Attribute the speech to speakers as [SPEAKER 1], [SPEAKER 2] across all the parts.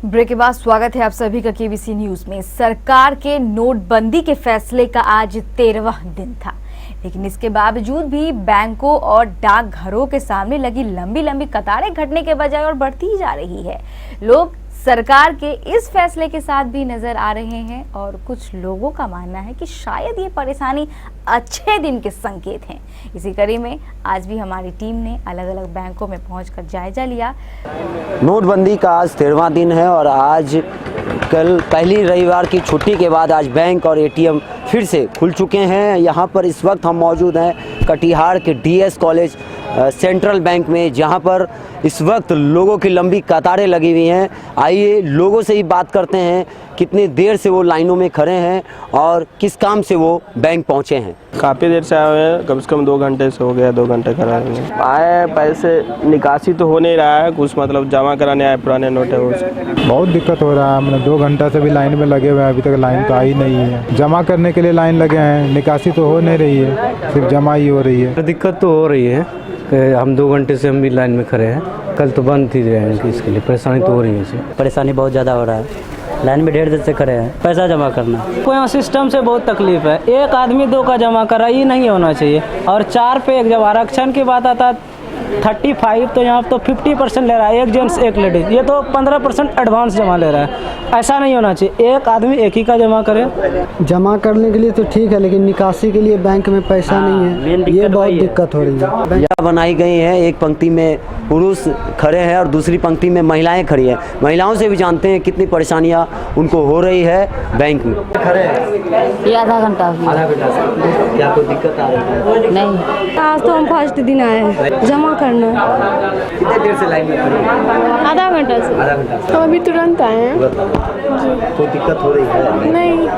[SPEAKER 1] Break के बाद स्वागत है आप सभी का केबीसी न्यूज में। सरकार के नोटबंदी के फैसले का आज 13वां दिन था, लेकिन इसके बावजूद भी बैंकों और डाकघरों के सामने लगी लंबी लंबी कतारें घटने के बजाय और बढ़ती ही जा रही है। लोग सरकार के इस फैसले के साथ भी नजर आ रहे हैं और कुछ लोगों का मानना है कि शायद ये परेशानी अच्छे दिन के संकेत हैं। इसी कड़ी में आज भी हमारी टीम ने अलग अलग बैंकों में पहुंचकर जायजा लिया।
[SPEAKER 2] नोटबंदी का आज 13वां दिन है और आज कल पहली रविवार की छुट्टी के बाद आज बैंक और एटीएम फिर से खुल चुके हैं। यहाँ पर इस वक्त हम मौजूद हैं कटिहार के डीएस कॉलेज सेंट्रल बैंक में, जहाँ पर इस वक्त लोगों की लंबी कतारें लगी हुई हैं। आइए लोगों से ही बात करते हैं कितनी देर से वो लाइनों में खड़े हैं और किस काम से वो बैंक पहुँचे हैं।
[SPEAKER 3] काफ़ी देर से आए हैं, कम से कम 2 घंटे से हो गया, 2 घंटे खड़ा है। आए पैसे निकासी तो हो नहीं रहा है, कुछ मतलब जमा कराने आए, पुराने नोट है उसको
[SPEAKER 4] बहुत दिक्कत हो रहा है। हमने 2 घंटा से भी लाइन में लगे हुए हैं, अभी तक लाइन तो आई नहीं है। जमा करने के लिए लाइन लगे हैं, निकासी तो हो नहीं रही है, सिर्फ जमा ही हो रही है।
[SPEAKER 5] दिक्कत तो हो रही है, हम 2 घंटे से हम भी लाइन में खड़े हैं। कल तो बंद थी रहे, इसके लिए परेशानी तो हो रही है। इसे
[SPEAKER 6] परेशानी बहुत ज़्यादा हो रहा है, लाइन में 1.5 देर से खड़े हैं, पैसा जमा करना।
[SPEAKER 7] को यहाँ सिस्टम से बहुत तकलीफ है। एक आदमी 2 का जमा करा, ये नहीं होना चाहिए। और 4 पे 1, जब आरक्षण की बात आता 35 तो यहाँ तो 50% ले रहा है, एक जेंट्स एक लेडीज। ये तो 15% एडवांस जमा ले रहा है। ऐसा नहीं होना चाहिए, एक आदमी एक ही का जमा करे।
[SPEAKER 8] जमा करने के लिए तो ठीक है, लेकिन निकासी के लिए बैंक में पैसा नहीं है, ये बहुत दिक्कत हो रही है।
[SPEAKER 2] यह बनाई गई है, एक पंक्ति में पुरुष खड़े हैं और दूसरी पंक्ति में महिलाएं खड़ी हैं। महिलाओं से भी जानते हैं कितनी परेशानियां उनको हो रही है बैंक में। खड़े हैं
[SPEAKER 9] ये आधा घंटा हुआ।
[SPEAKER 2] क्या कोई दिक्कत आ रही है?
[SPEAKER 9] नहीं,
[SPEAKER 10] आज तो हम फर्स्ट दिन आए हैं जमा करना।
[SPEAKER 2] कितने देर से लाइन में खड़े हैं?
[SPEAKER 10] आधा घंटा से। हम अभी तुरंत आए हैं।
[SPEAKER 2] कोई दिक्कत हो रही है?
[SPEAKER 10] नहीं।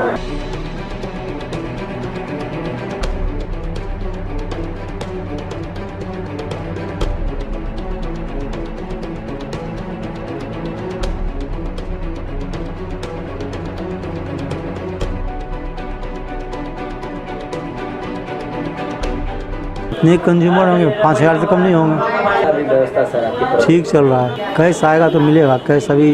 [SPEAKER 5] इतने कंज्यूमर होंगे, 5000 से कम नहीं होंगे। ठीक चल रहा है, कैश आएगा तो मिलेगा। कैश अभी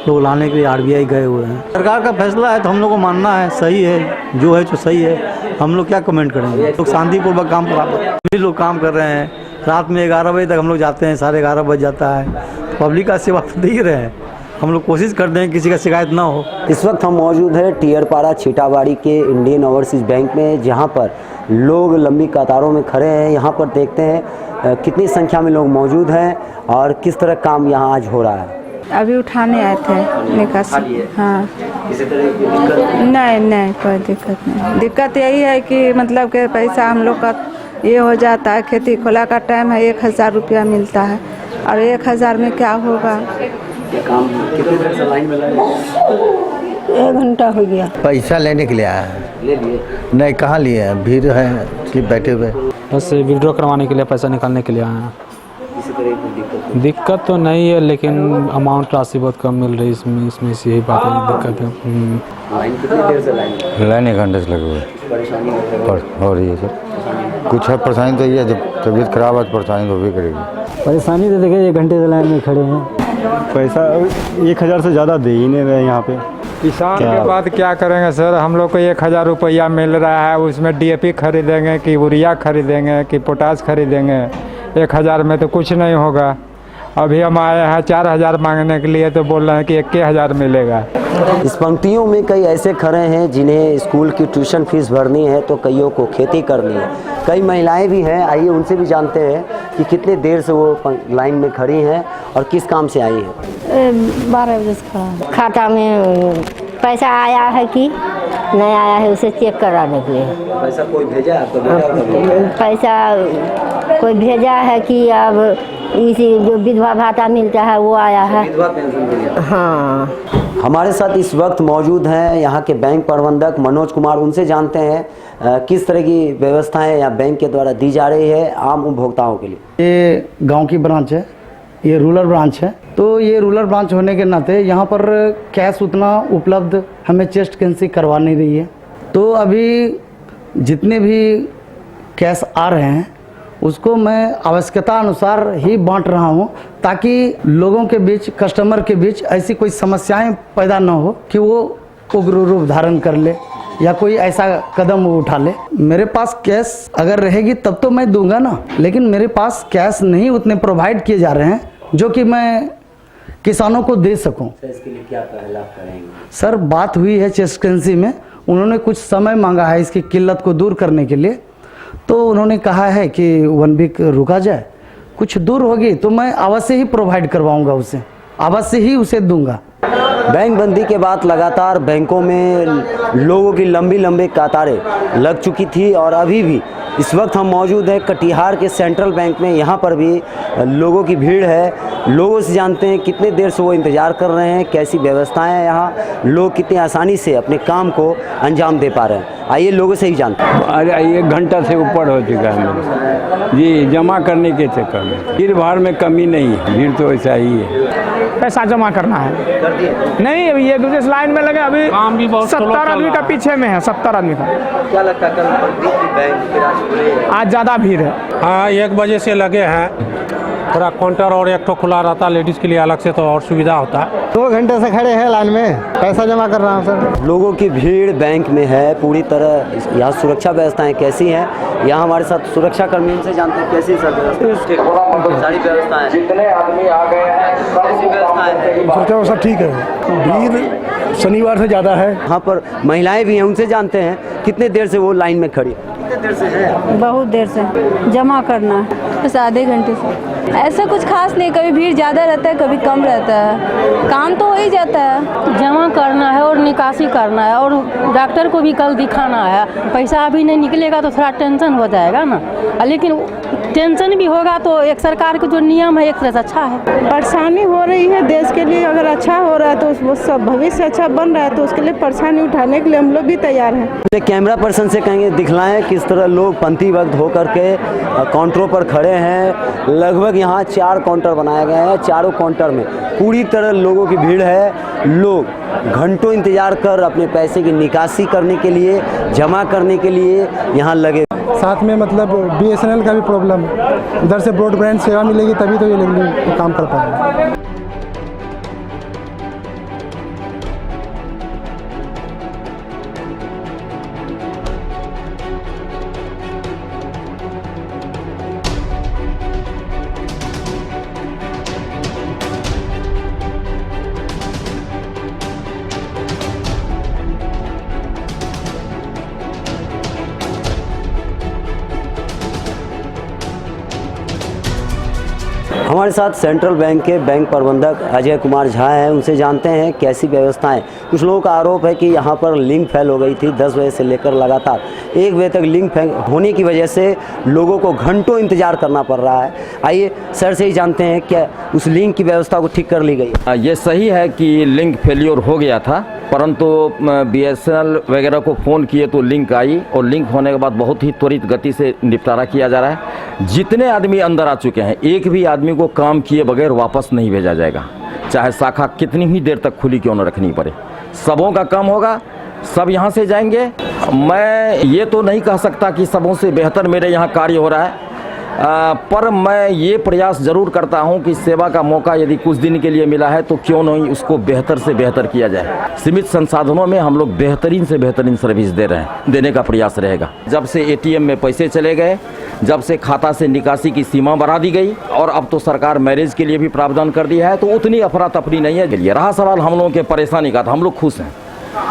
[SPEAKER 5] लोग लाने के लिए आरबीआई गए हुए हैं। सरकार का फैसला है तो हम लोग को मानना है, सही है, जो है तो सही है। हम लोग क्या कमेंट करेंगे। लोग शांतिपूर्वक काम सभी लोग काम कर रहे हैं। रात में 11 बजे तक हम लोग जाते हैं, 11:30 बज जाता है। पब्लिक का सेवा तो दे ही रहे हैं। हम लोग कोशिश करते हैं किसी का शिकायत ना हो।
[SPEAKER 2] इस वक्त हम मौजूद हैं टियरपाड़ा छीटाबाड़ी के इंडियन ओवरसीज बैंक में, जहां पर लोग लंबी कतारों में खड़े हैं। यहां पर देखते हैं कितनी संख्या में लोग मौजूद हैं और किस तरह काम यहां आज हो रहा है।
[SPEAKER 10] अभी उठाने आए थे निकासी। हाँ,
[SPEAKER 2] किसी तरह की दिक्कत
[SPEAKER 10] नहीं, कोई दिक्कत नहीं। दिक्कत यही है कि मतलब के पैसा हम लोग का ये हो जाता है। खेती खोला का टाइम है, 1000 रुपया मिलता है और 1000 में क्या होगा।
[SPEAKER 2] काम कितनी देर से लाइन में लगे?
[SPEAKER 8] 1 घंटा हो गया।
[SPEAKER 11] पैसा लेने के लिए आया है।
[SPEAKER 2] ले लिए?
[SPEAKER 11] नहीं, कहाँ लिए हैं, भीड़ है इसलिए बैठे हुए।
[SPEAKER 12] बस विड्रॉ करवाने के लिए, पैसा निकालने के लिए आए हैं।
[SPEAKER 2] किसी तरह की
[SPEAKER 12] दिक्कत तो नहीं है, लेकिन अमाउंट राशि बहुत कम मिल रही है इसमें से यही बात है, दिक्कत है।
[SPEAKER 2] लाइन कितनी देर से
[SPEAKER 11] लाइन 1 घंटे से लगे हुए।
[SPEAKER 2] परेशानी
[SPEAKER 11] हो रही है सर, कुछ है परेशानी तो ये है, जब तबीयत खराब है तो परेशानी तो भी करेगी।
[SPEAKER 8] परेशानी तो देखिए 1 घंटे से लाइन में खड़े हैं।
[SPEAKER 4] पैसा 1000 से ज़्यादा दे ही नहीं रहे यहाँ पे। किसान के बाद क्या करेंगे सर? हम लोग को 1000 रुपया मिल रहा है, उसमें डीएपी खरीदेंगे कि यूरिया खरीदेंगे कि पोटास खरीदेंगे? 1000 में तो कुछ नहीं होगा। अभी हम आए हैं 4000 मांगने के लिए, तो बोल रहे हैं कि 1000 मिलेगा।
[SPEAKER 2] इस पंक्तियों में कई ऐसे खड़े हैं जिन्हें स्कूल की ट्यूशन फीस भरनी है, तो कईयों को खेती करनी है। कई महिलाएं भी हैं, आइए उनसे भी जानते हैं कि कितने देर से वो लाइन में खड़ी हैं और किस काम से आई हैं।
[SPEAKER 10] 12 बजे से खड़ा।
[SPEAKER 9] खाता में पैसा आया है कि नहीं आया है, उसे चेक कराने के लिए।
[SPEAKER 2] पैसा कोई भेजा है आपको?
[SPEAKER 9] पैसा कोई भेजा है कि अब इसी जो विधवा भाता मिलता है वो आया है।
[SPEAKER 2] विधवा पेंशन मिला?
[SPEAKER 9] हाँ।
[SPEAKER 2] हमारे साथ इस वक्त मौजूद हैं यहाँ के बैंक प्रबंधक मनोज कुमार। उनसे जानते हैं किस तरह की व्यवस्थाएं यहाँ बैंक के द्वारा दी जा रही है आम उपभोक्ताओं के लिए।
[SPEAKER 8] ये गांव की ब्रांच है, ये रूरल ब्रांच है। तो ये रूरल ब्रांच होने के नाते यहाँ पर कैश उतना उपलब्ध हमें चेस्ट कैंसी करवा नहीं रही है। तो अभी जितने भी कैश आ रहे हैं उसको मैं आवश्यकता अनुसार ही बांट रहा हूँ, ताकि लोगों के बीच, कस्टमर के बीच ऐसी कोई समस्याएं पैदा न हो कि वो उग्र रूप धारण कर ले या कोई ऐसा कदम वो उठा ले। मेरे पास कैश अगर रहेगी तब तो मैं दूंगा ना, लेकिन मेरे पास कैश नहीं उतने प्रोवाइड किए जा रहे हैं जो कि मैं किसानों को दे सकूं।
[SPEAKER 2] इसके लिए क्या पहला करेंगे?
[SPEAKER 8] सर, बात हुई है चेस्ट करेंसी में, उन्होंने कुछ समय मांगा है इसकी किल्लत को दूर करने के लिए, तो उन्होंने कहा है कि 1 वीक रुका जाए, कुछ दूर होगी तो मैं अवश्य ही प्रोवाइड करवाऊंगा उसे, अवश्य ही उसे दूंगा।
[SPEAKER 2] बैंक बंदी के बाद लगातार बैंकों में लोगों की लंबी कतारें लग चुकी थी और अभी भी इस वक्त हम मौजूद हैं कटिहार के सेंट्रल बैंक में। यहाँ पर भी लोगों की भीड़ है। लोगों से जानते हैं कितने देर से वो इंतज़ार कर रहे हैं, कैसी व्यवस्थाएं हैं यहाँ, लोग कितनी आसानी से अपने काम को अंजाम दे पा रहे हैं। आइए लोगों से ही जानते हैं।
[SPEAKER 4] अरे 1 घंटा से ऊपर हो चुका है मेरा जी, जमा करने के चक्कर में। भीड़ भाड़ में कमी नहीं है, भीड़ तो ऐसा ही है।
[SPEAKER 7] पैसा जमा करना है, नहीं अभी एक दूसरे लाइन में लगे, अभी काम भी बहुत 70 आदमी का पीछे में है, 70 आदमी का।
[SPEAKER 2] क्या लगता है कल बैंक की राशि
[SPEAKER 7] आज ज़्यादा भीड़ है।
[SPEAKER 12] हाँ, 1 बजे से लगे हैं। थोड़ा काउंटर और एक तो खुला रहता, लेडीज़ के लिए अलग से तो और सुविधा होता है।
[SPEAKER 5] 2 घंटे से खड़े हैं लाइन में, पैसा जमा कर रहा हूँ सर।
[SPEAKER 2] लोगों की भीड़ बैंक में है पूरी तरह। यहाँ सुरक्षा व्यवस्थाएं कैसी हैं? यहाँ हमारे साथ सुरक्षा कर्मी, उनसे जानते हैं कैसी सर व्यवस्था, सारी व्यवस्थाएं, जितने आदमी आ गए हैं कैसी व्यवस्थाएं हैं?
[SPEAKER 8] सुरक्षा व्यवस्था ठीक है, भीड़ शनिवार से ज़्यादा है।
[SPEAKER 2] यहाँ पर महिलाएं भी हैं, उनसे जानते हैं कितने देर से वो लाइन में खड़ी, कितने देर से है?
[SPEAKER 10] बहुत देर से जमा करना है, बस आधे घंटे से। ऐसा कुछ खास नहीं, कभी भीड़ ज़्यादा रहता है, कभी कम रहता है, काम तो हो ही जाता है।
[SPEAKER 9] जमा करना है और निकासी करना है, और डॉक्टर को भी कल दिखाना है। पैसा अभी नहीं निकलेगा तो थोड़ा टेंशन हो जाएगा ना, लेकिन टेंशन भी होगा तो एक सरकार का जो नियम है एक तरह से अच्छा है।
[SPEAKER 10] परेशानी हो रही है देश के लिए, अगर अच्छा हो रहा है तो वो सब भविष्य अच्छा बन रहा है तो उसके लिए परेशानी उठाने के लिए हम लोग भी तैयार हैं।
[SPEAKER 2] कैमरा पर्सन से कहेंगे दिखलाएं किस तरह लोग पंक्तिबद्ध होकर के काउंटरों पर खड़े हैं। लगभग यहाँ 4 काउंटर बनाए गए हैं, चारों काउंटर में पूरी तरह लोगों की भीड़ है। लोग घंटों इंतजार कर अपने पैसे की निकासी करने के लिए, जमा करने के लिए यहाँ लगे।
[SPEAKER 5] साथ में मतलब BSNL का भी प्रॉब्लम है, इधर से ब्रॉडबैंड सेवा मिलेगी तभी तो ये काम कर पाएंगे।
[SPEAKER 2] हमारे साथ सेंट्रल बैंक के बैंक प्रबंधक अजय कुमार झा हैं, उनसे जानते हैं कैसी व्यवस्थाएं। कुछ लोगों का आरोप है कि यहाँ पर लिंक फेल हो गई थी, 10 बजे से लेकर लगातार 1 बजे तक लिंक फेल होने की वजह से लोगों को घंटों इंतजार करना पड़ रहा है। आइए सर से ही जानते हैं क्या उस लिंक की व्यवस्था को ठीक कर ली गई?
[SPEAKER 13] ये सही है कि लिंक फेलियर हो गया था, परंतु BSNL वगैरह को फ़ोन किए तो लिंक आई और लिंक होने के बाद बहुत ही त्वरित गति से निपटारा किया जा रहा है। जितने आदमी अंदर आ चुके हैं, एक भी आदमी को काम किए बगैर वापस नहीं भेजा जाएगा, चाहे शाखा कितनी ही देर तक खुली क्यों न रखनी पड़े। सबों का काम होगा, सब यहाँ से जाएंगे। मैं ये तो नहीं कह सकता कि सबों से बेहतर मेरे यहाँ कार्य हो रहा है, पर मैं ये प्रयास ज़रूर करता हूँ कि सेवा का मौका यदि कुछ दिन के लिए मिला है तो क्यों नहीं उसको बेहतर से बेहतर किया जाए। सीमित संसाधनों में हम लोग बेहतरीन से बेहतरीन सर्विस दे रहे हैं, देने का प्रयास रहेगा। जब से ATM में पैसे चले गए, जब से खाता से निकासी की सीमा बढ़ा दी गई और अब तो सरकार मैरिज के लिए भी प्रावधान कर दिया है, तो उतनी अफरा तफरी नहीं है। चलिए, रहा सवाल हम लोगों के परेशानी का, तो हम लोग खुश हैं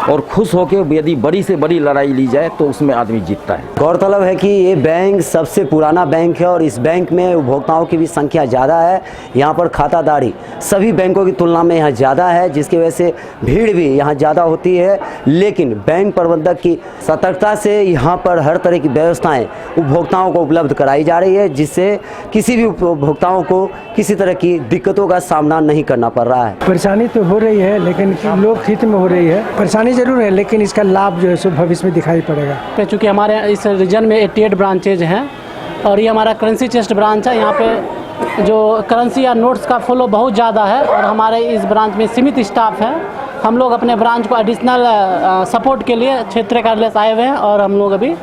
[SPEAKER 13] और खुश होकर यदि बड़ी से बड़ी लड़ाई ली जाए तो उसमें आदमी जीतता है।
[SPEAKER 2] गौरतलब है कि ये बैंक सबसे पुराना बैंक है और इस बैंक में उपभोक्ताओं की भी संख्या ज़्यादा है। यहाँ पर खातादारी सभी बैंकों की तुलना में यहाँ ज़्यादा है, जिसकी वजह से भीड़ भी यहाँ ज़्यादा होती है। लेकिन बैंक प्रबंधक की सतर्कता से यहाँ पर हर तरह की व्यवस्थाएं उपभोक्ताओं को उपलब्ध कराई जा रही है, जिससे किसी भी उपभोक्ताओं को किसी तरह की दिक्कतों का सामना नहीं करना पड़ रहा है।
[SPEAKER 5] परेशानी तो हो रही है, लेकिन लोग हित में हो रही है। परेशानी जरूर है, लेकिन इसका लाभ जो है सो भविष्य में दिखाई पड़ेगा।
[SPEAKER 7] चूँकि हमारे इस रीजन में 88 ब्रांचेज हैं और ये हमारा करेंसी चेस्ट ब्रांच है। यहाँ पे जो करेंसी या नोट्स का फ्लो बहुत ज़्यादा है और हमारे इस ब्रांच में सीमित स्टाफ है हम लोग अपने ब्रांच को एडिशनल सपोर्ट के लिए क्षेत्रीय कार्यालय से आए हुए हैं और हम लोग अभी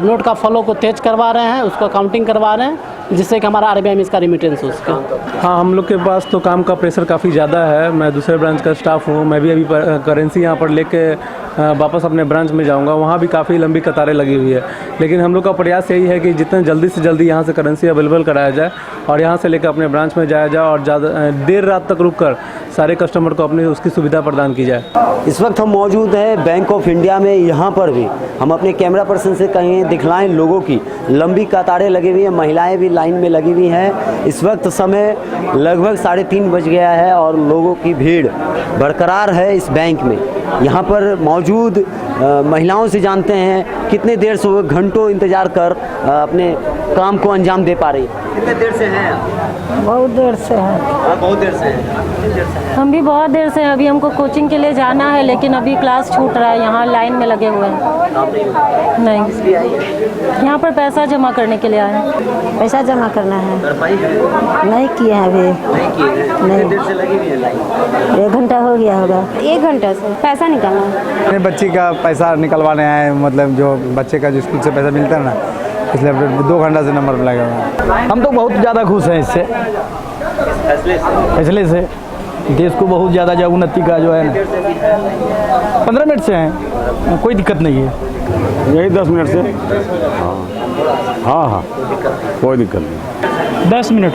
[SPEAKER 7] नोट का फॉलो को तेज करवा रहे हैं, उसको काउंटिंग करवा रहे हैं, जिससे कि हमारा RBI में इसका रिमिटेंस हो उसका।
[SPEAKER 3] हाँ, हम लोग के पास तो काम का प्रेशर काफ़ी ज़्यादा है। मैं दूसरे ब्रांच का स्टाफ हूँ। मैं भी अभी करेंसी यहाँ पर लेके वापस अपने ब्रांच में जाऊँगा। वहाँ भी काफ़ी लंबी कतारें लगी हुई है, लेकिन हम लोग का प्रयास यही है कि जितने जल्दी से जल्दी यहाँ से करेंसी अवेलेबल कराया जाए और यहाँ से लेकर अपने ब्रांच में जाया जाए और ज़्यादा देर रात तक रुक कर सारे कस्टमर को अपनी उसकी सुविधा प्रदान की जाए।
[SPEAKER 2] इस वक्त हम मौजूद हैं बैंक ऑफ इंडिया में। यहाँ पर भी हम अपने कैमरा पर्सन से कहें दिखलाएं लोगों की लंबी कतारें लगी हुई हैं, महिलाएं भी लाइन में लगी हुई हैं। इस वक्त समय लगभग 3:30 बज गया है और लोगों की भीड़ बरकरार है इस बैंक में। यहाँ पर मौजूद महिलाओं से जानते हैं कितने देर से वो घंटों इंतज़ार कर अपने काम को अंजाम दे पा रही है। कितने देर से हैं आप?
[SPEAKER 9] बहुत देर से है।
[SPEAKER 2] बहुत देर से हैं।
[SPEAKER 9] हम भी बहुत देर से हैं। अभी हमको कोचिंग के लिए जाना है, लेकिन अभी क्लास छूट रहा है, यहाँ लाइन में लगे हुए हैं। नहीं, यहाँ पर पैसा जमा करने के लिए आए हैं।
[SPEAKER 10] पैसा जमा करना है, नहीं किए हैं अभी।
[SPEAKER 2] नहीं, देर से लगी हुई है लाइन।
[SPEAKER 10] 1 घंटा हो गया होगा। 1 घंटा से पैसा निकालना है।
[SPEAKER 4] अपने बच्ची का पैसा निकलवाने आए, मतलब जो बच्चे का जो स्कूल से पैसा मिलता है ना, इसलिए 2 घंटा से नंबर लगा हुआ है।
[SPEAKER 5] हम तो बहुत ज़्यादा खुश हैं इससे फैसले से। देश को बहुत ज़्यादा जो उन्नति का जो है ना, 15 मिनट से हैं, कोई दिक्कत नहीं है।
[SPEAKER 11] यही 10 मिनट से। हाँ, कोई दिक्कत नहीं।
[SPEAKER 7] 10 मिनट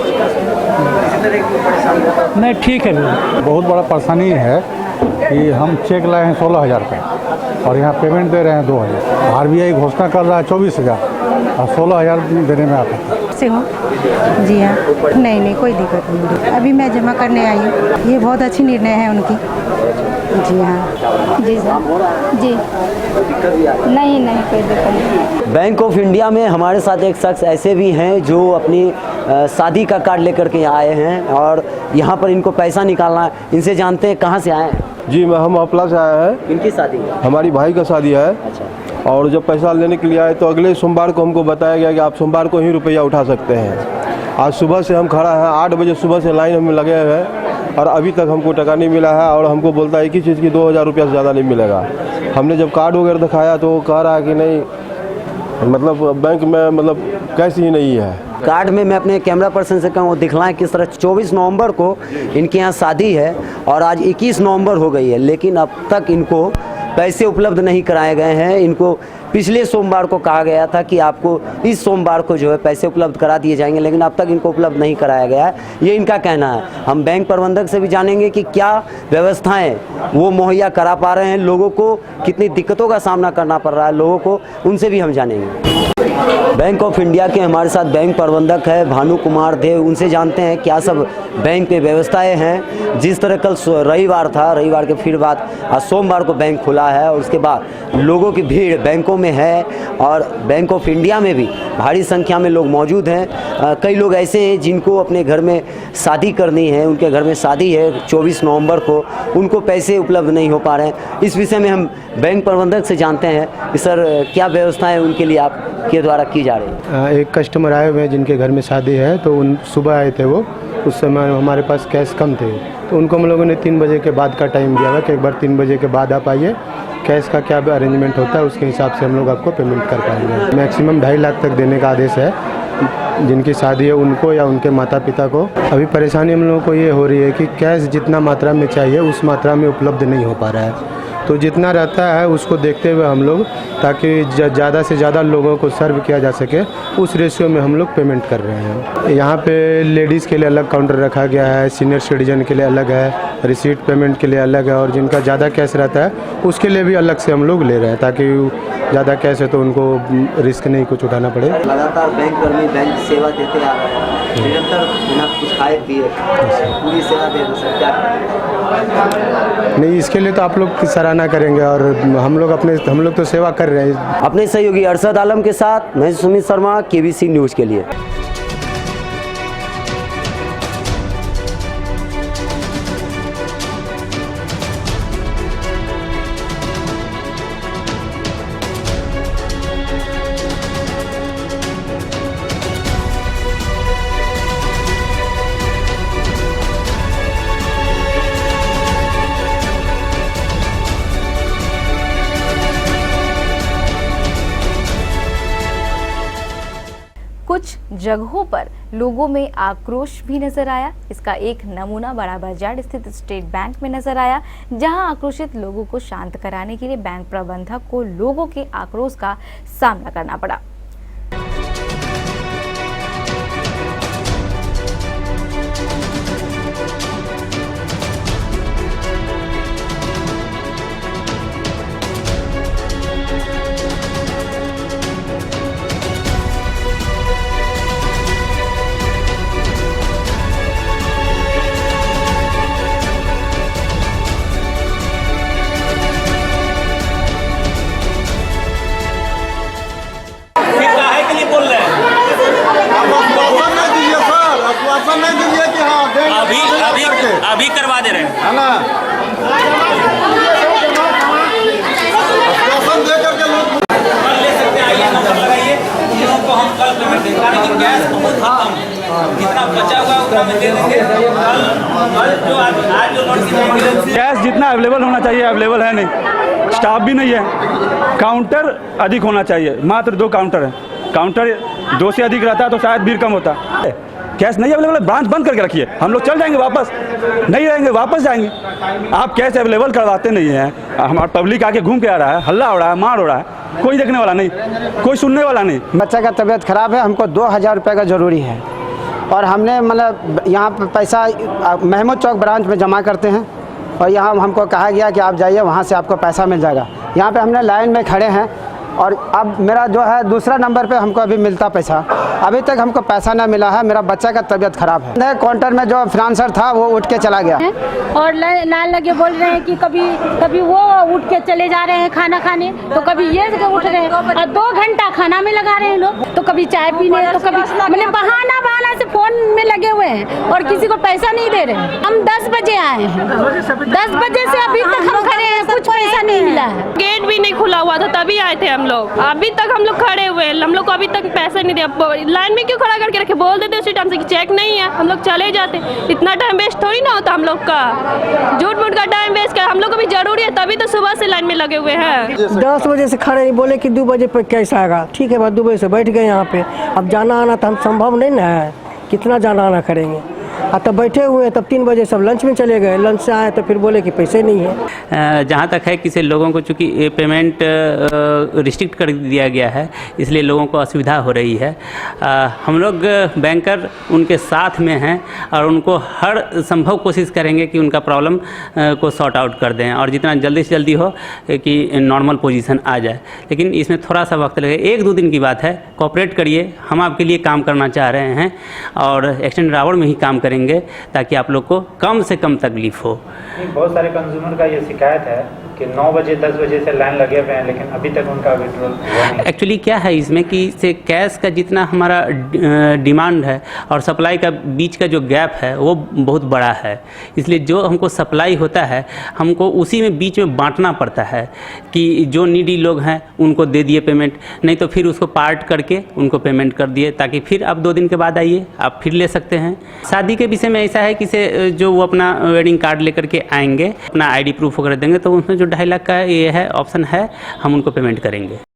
[SPEAKER 7] नहीं, ठीक है।
[SPEAKER 4] बहुत बड़ा परेशानी है कि हम चेक लाए हैं 16,000 का और यहाँ पेमेंट दे रहे हैं 2,000। RBI घोषणा कर रहा है 24,000 और 16,000 देने में आता है।
[SPEAKER 10] से हो जी हाँ, नहीं कोई दिक्कत नहीं। अभी मैं जमा करने आई हूँ। ये बहुत अच्छी निर्णय है उनकी। जी हाँ, जी सर, जी नहीं कोई दिक्कत नहीं।
[SPEAKER 2] बैंक ऑफ इंडिया में हमारे साथ एक शख्स ऐसे भी हैं जो अपनी शादी का कार्ड लेकर के आए हैं और यहाँ पर इनको पैसा निकालना है। इनसे जानते हैं कहाँ से आए हैं।
[SPEAKER 3] जी, हम अपला से आए हैं।
[SPEAKER 2] इनकी शादी है?
[SPEAKER 3] हमारी भाई का शादी है।
[SPEAKER 2] अच्छा।
[SPEAKER 3] और जब पैसा लेने के लिए आए तो अगले सोमवार को हमको बताया गया कि आप सोमवार को ही रुपया उठा सकते हैं। आज सुबह से हम खड़ा हैं, 8 बजे सुबह से लाइन में लगे हुए हैं और अभी तक हमको टका नहीं मिला है और हमको बोलता है एक ही चीज़ की 2,000 रुपया से ज़्यादा नहीं मिलेगा। हमने जब कार्ड वगैरह दिखाया तो वो कह रहा है कि नहीं, मतलब बैंक में मतलब कैश ही नहीं है।
[SPEAKER 2] कार्ड में मैं अपने कैमरा पर्सन से कहूँ दिखलाएं किस तरह 24 नवंबर को इनके यहाँ शादी है और आज 21 नवंबर हो गई है, लेकिन अब तक इनको पैसे उपलब्ध नहीं कराए गए हैं। इनको पिछले सोमवार को कहा गया था कि आपको इस सोमवार को जो है पैसे उपलब्ध करा दिए जाएंगे, लेकिन अब तक इनको उपलब्ध नहीं कराया गया है। ये इनका कहना है। हम बैंक प्रबंधक से भी जानेंगे कि क्या व्यवस्थाएं वो मुहैया करा पा रहे हैं, लोगों को कितनी दिक्कतों का सामना करना पड़ रहा है लोगों को, उनसे भी हम जानेंगे। बैंक ऑफ इंडिया के हमारे साथ बैंक प्रबंधक है भानु कुमार देव। उनसे जानते हैं क्या सब बैंक में व्यवस्थाएं हैं। जिस तरह कल रविवार था, रविवार के फिर बाद आज सोमवार को बैंक खुला है और उसके बाद लोगों की भीड़ बैंकों में है और बैंक ऑफ इंडिया में भी भारी संख्या में लोग मौजूद हैं। कई लोग ऐसे हैं जिनको अपने घर में शादी करनी है, उनके घर में शादी है 24 नवंबर को, उनको पैसे उपलब्ध नहीं हो पा रहे हैं। इस विषय में हम बैंक प्रबंधक से जानते हैं कि सर क्या व्यवस्थाएं उनके लिए आपके द्वारा की जा रही है।
[SPEAKER 14] एक कस्टमर आए हुए हैं जिनके घर में शादी है, तो उन सुबह आए थे वो, उस समय हमारे पास कैश कम थे, तो उनको हम लोगों ने 3 बजे के बाद का टाइम दिया हुआ कि एक बार 3 बजे के बाद आप आइए, कैश का क्या अरेंजमेंट होता है उसके हिसाब से हम लोग आपको पेमेंट कर पाएंगे। मैक्सिमम 2.5 लाख तक देने का आदेश है जिनकी शादी है उनको या उनके माता पिता को। अभी परेशानी हम लोगों को ये हो रही है कि कैश जितना मात्रा में चाहिए उस मात्रा में उपलब्ध नहीं हो पा रहा है, तो जितना रहता है उसको देखते हुए हम लोग, ताकि ज़्यादा से ज़्यादा लोगों को सर्व किया जा सके, उस रेशियो में हम लोग पेमेंट कर रहे हैं। यहाँ पे लेडीज़ के लिए अलग काउंटर रखा गया है, सीनियर सिटीजन के लिए अलग है, रिसीट पेमेंट के लिए अलग है और जिनका ज़्यादा कैश रहता है उसके लिए भी अलग से हम लोग ले रहे हैं, ताकि ज़्यादा कैश है तो उनको रिस्क नहीं कुछ उठाना पड़े।
[SPEAKER 2] लगातार बैंक कर्मी बैंक सेवा देते आ रहे हैं, निरंतर बिना कुछ खाए पिए पूरी सेवा दे रहे हैं, क्या
[SPEAKER 14] नहीं, इसके लिए तो आप लोग की सराहना करेंगे और हम लोग तो सेवा कर रहे हैं।
[SPEAKER 2] अपने सहयोगी अरशद आलम के साथ मैं सुमित शर्मा, KBC न्यूज़ के लिए।
[SPEAKER 1] जगहों पर लोगों में आक्रोश भी नजर आया। इसका एक नमूना बड़ा बाजार स्थित स्टेट बैंक में नजर आया, जहां आक्रोशित लोगों को शांत कराने के लिए बैंक प्रबंधक को लोगों के आक्रोश का सामना करना पड़ा।
[SPEAKER 15] अभी करवा दे रहे हैं,
[SPEAKER 11] है ना?
[SPEAKER 15] कल ले सकते हैं, आइए नंबर लगाइए, चीज़ों को हम कल पेमेंट देंगे। लेकिन गैस बहुत खत्म, जितना बचा हुआ उतना में दे देंगे। कल जो आज जो नोटिस
[SPEAKER 3] गैस जितना अवेलेबल होना चाहिए अवेलेबल है नहीं, स्टाफ भी नहीं है, काउंटर अधिक होना चाहिए, मात्र 2 काउंटर है, काउंटर 2 से अधिक रहता तो शायद भीड़ कम होता। कैश नहीं अवेलेबल है, ब्रांच बंद करके रखिए, हम लोग चल जाएंगे वापस, नहीं रहेंगे वापस जाएंगे। आप कैश अवेलेबल करवाते नहीं हैं, हमारा पब्लिक आके घूम के आ रहा है, हल्ला हो रहा है, मार हो रहा है, कोई देखने वाला नहीं, कोई सुनने वाला नहीं।
[SPEAKER 2] बच्चा का तबीयत खराब है, हमको 2000 रुपये का ज़रूरी है और हमने मतलब यहाँ पर पैसा महमूद चौक ब्रांच में जमा करते हैं और यहाँ हमको कहा गया कि आप जाइए, वहाँ से आपको पैसा मिल जाएगा। यहाँ पे हमने लाइन में खड़े हैं और अब मेरा जो है दूसरा नंबर पे हमको अभी मिलता पैसा, अभी तक हमको पैसा ना मिला है। मेरा बच्चा का तबीयत खराब है। काउंटर में जो फाइनेंसर था वो उठ के चला गया
[SPEAKER 9] और लाइन लगे बोल रहे हैं कि कभी वो उठ के चले जा रहे हैं खाना खाने, तो कभी ये उठ रहे हैं और 2 घंटा खाना में लगा रहे हैं लोग, तो कभी चाय पीने, तो कभी मैंने बहाना से फोन में लगे हुए हैं और किसी को पैसा नहीं दे रहे हैं। हम 10 बजे आए हैं, 10 बजे से अभी तक हम खड़े हैं, कुछ पैसा नहीं मिला है।
[SPEAKER 16] गेट भी नहीं खुला हुआ था, तभी आए थे हम लोग, अभी तक हम लोग खड़े हुए हैं, हम लोग को अभी तक पैसा नहीं दिया। लाइन में क्यों खड़ा करके रखे, बोल देते उसी टाइम से कि चेक नहीं है, हम लोग चले जाते। इतना टाइम वेस्ट थोड़ी ना होता हम लोग का, झूठ मूठ का टाइम वेस्ट कर, हम लोग को भी जरूरी है, तभी तो सुबह से लाइन में लगे हुए हैं।
[SPEAKER 7] 10 बजे से खड़े, बोले कि 2 बजे पर कैसे आएगा, ठीक है, 2 बजे से बैठ गए यहाँ पे। अब जाना आना तो हम संभव नहीं ना है, कितना जाना आना करेंगे। तब बैठे हुए, तब 3 बजे सब लंच में चले गए, लंच से आए तो फिर बोले कि पैसे नहीं है।
[SPEAKER 6] जहाँ तक है किसी लोगों को चूँकि पेमेंट रिस्ट्रिक्ट कर दिया गया है, इसलिए लोगों को असुविधा हो रही है। हम लोग बैंकर उनके साथ में हैं और उनको हर संभव कोशिश करेंगे कि उनका प्रॉब्लम को सॉर्ट आउट कर दें और जितना जल्दी से जल्दी हो कि नॉर्मल पोजीशन आ जाए। लेकिन इसमें थोड़ा सा वक्त लगेगा, 1-2 दिन की बात है, कोऑपरेट करिए, हम आपके लिए काम करना चाह रहे हैं और एक्सटेंडेड आवर में ही काम करेंगे ताकि आप लोग को कम से कम तकलीफ हो।
[SPEAKER 17] बहुत सारे कंज्यूमर का ये शिकायत है कि 9 बजे 10 बजे से लाइन लगे हुए हैं, लेकिन अभी तक उनका विड्रॉल हुआ नहीं।
[SPEAKER 6] एक्चुअली क्या है इसमें कि से कैश का जितना हमारा डिमांड है और सप्लाई का बीच का जो गैप है वो बहुत बड़ा है, इसलिए जो हमको सप्लाई होता है हमको उसी में बीच में बांटना पड़ता है कि जो नीडी लोग हैं उनको दे दिए पेमेंट, नहीं तो फिर उसको पार्ट करके उनको पेमेंट कर दिए ताकि फिर आप 2 दिन के बाद आइए, आप फिर ले सकते हैं। शादी के विषय में ऐसा है कि से जो वो अपना वेडिंग कार्ड लेकर के आएंगे, अपना ID प्रूफ वगैरह देंगे, तो उसमें जो 2.5 लाख का ये है ऑप्शन है, हम उनको पेमेंट करेंगे।